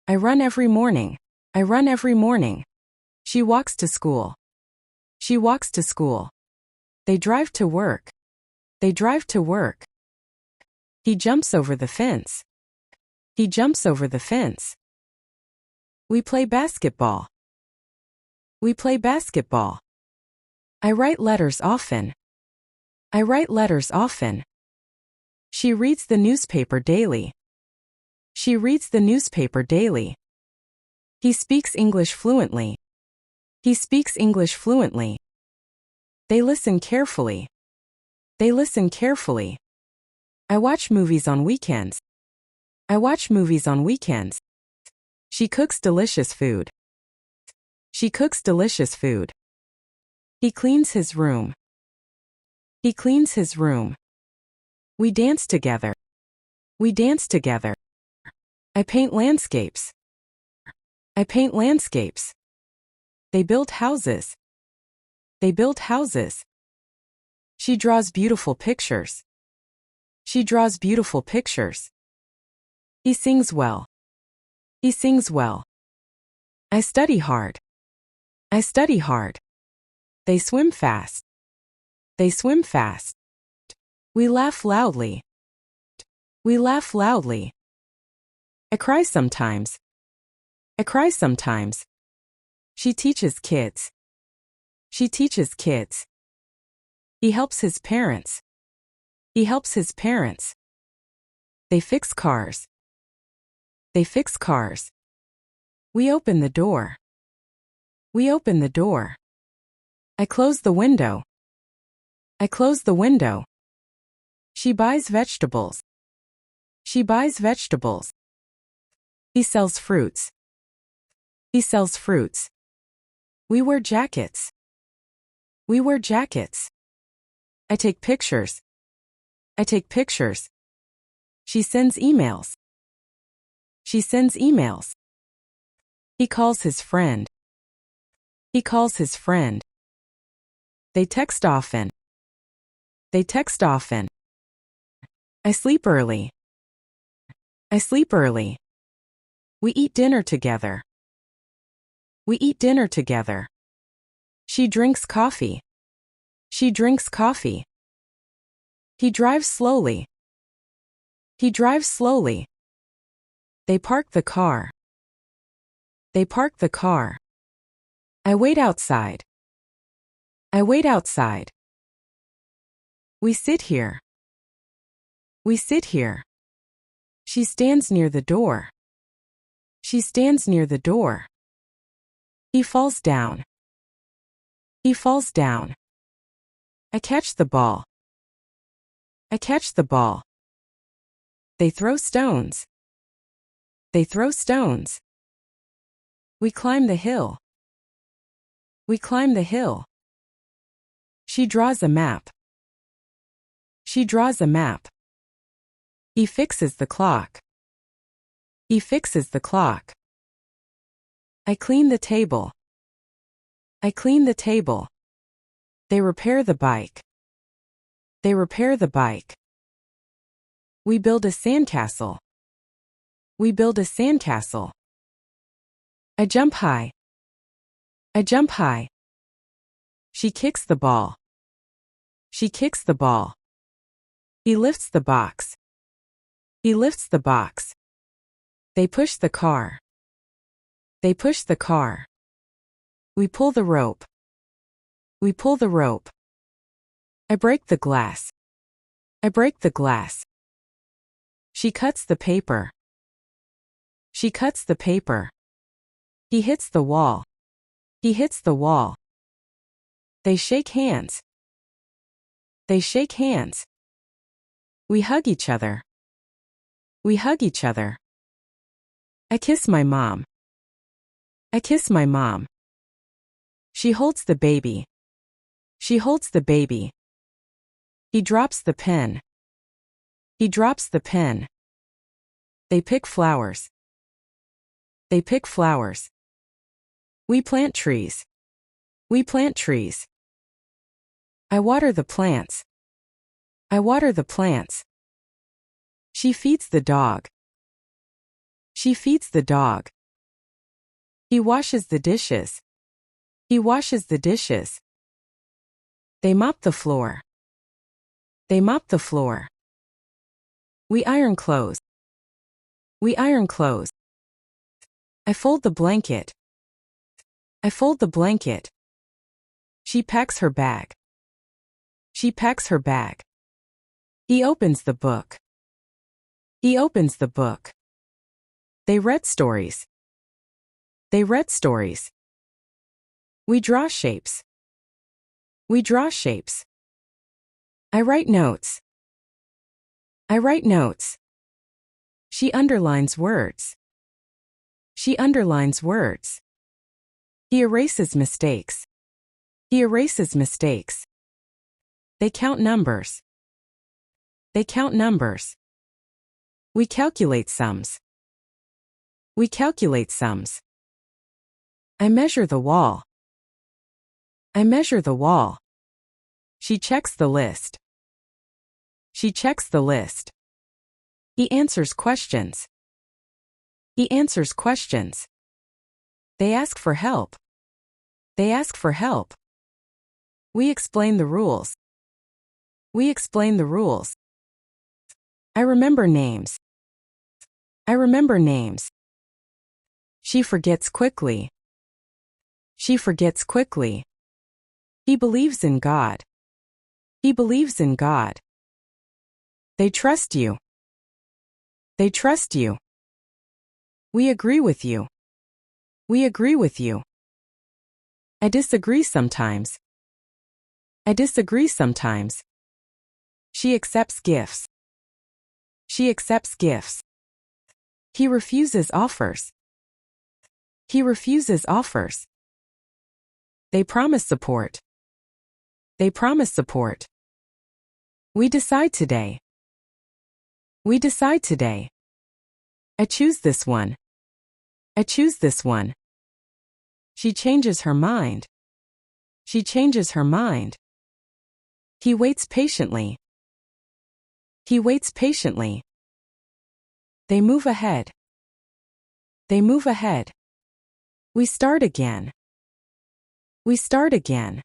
I run every morning. I run every morning. She walks to school. She walks to school. They drive to work. They drive to work. He jumps over the fence. He jumps over the fence. We play basketball. We play basketball. I write letters often. I write letters often. She reads the newspaper daily. She reads the newspaper daily. He speaks English fluently. He speaks English fluently. They listen carefully. They listen carefully. I watch movies on weekends. I watch movies on weekends. She cooks delicious food. She cooks delicious food. He cleans his room. He cleans his room. We dance together. We dance together. I paint landscapes. I paint landscapes. They build houses. They build houses. She draws beautiful pictures. She draws beautiful pictures. He sings well. He sings well. I study hard. I study hard. They swim fast. They swim fast. We laugh loudly. We laugh loudly. I cry sometimes. I cry sometimes. She teaches kids. She teaches kids. He helps his parents. He helps his parents. They fix cars. They fix cars. We open the door. We open the door. I close the window. I close the window. She buys vegetables. She buys vegetables. He sells fruits. He sells fruits. We wear jackets. We wear jackets. I take pictures. I take pictures. She sends emails. She sends emails. He calls his friend. He calls his friend. They text often. They text often. I sleep early. I sleep early. We eat dinner together. We eat dinner together. She drinks coffee. She drinks coffee. He drives slowly. He drives slowly. They park the car. They park the car. I wait outside. I wait outside. We sit here. We sit here. She stands near the door. She stands near the door. He falls down. He falls down. I catch the ball. I catch the ball. They throw stones. They throw stones. We climb the hill. We climb the hill. She draws a map. She draws a map. He fixes the clock. He fixes the clock. I clean the table. I clean the table. They repair the bike. They repair the bike. We build a sandcastle. We build a sandcastle. I jump high. I jump high. She kicks the ball. She kicks the ball. He lifts the box. He lifts the box. They push the car. They push the car. We pull the rope. We pull the rope. I break the glass. I break the glass. She cuts the paper. She cuts the paper. He hits the wall. He hits the wall. They shake hands. They shake hands. We hug each other. We hug each other. I kiss my mom. I kiss my mom. She holds the baby. She holds the baby. He drops the pen. He drops the pen. They pick flowers. They pick flowers. We plant trees. We plant trees. I water the plants. I water the plants. She feeds the dog. She feeds the dog. He washes the dishes. He washes the dishes. They mop the floor. They mop the floor. We iron clothes. We iron clothes. I fold the blanket. I fold the blanket. She packs her bag. She packs her bag. He opens the book. He opens the book. They read stories. They read stories. We draw shapes. We draw shapes. I write notes. I write notes. She underlines words. She underlines words. He erases mistakes. He erases mistakes. They count numbers. They count numbers. We calculate sums. We calculate sums. I measure the wall. I measure the wall. She checks the list. She checks the list. He answers questions. He answers questions. They ask for help. They ask for help. We explain the rules. We explain the rules. I remember names. I remember names. She forgets quickly. She forgets quickly. He believes in God. He believes in God. They trust you. They trust you. We agree with you. We agree with you. I disagree sometimes. I disagree sometimes. She accepts gifts. She accepts gifts. He refuses offers. He refuses offers. They promise support. They promise support. We decide today. We decide today. I choose this one. I choose this one. She changes her mind. She changes her mind. He waits patiently. He waits patiently. They move ahead. They move ahead. We start again. We start again.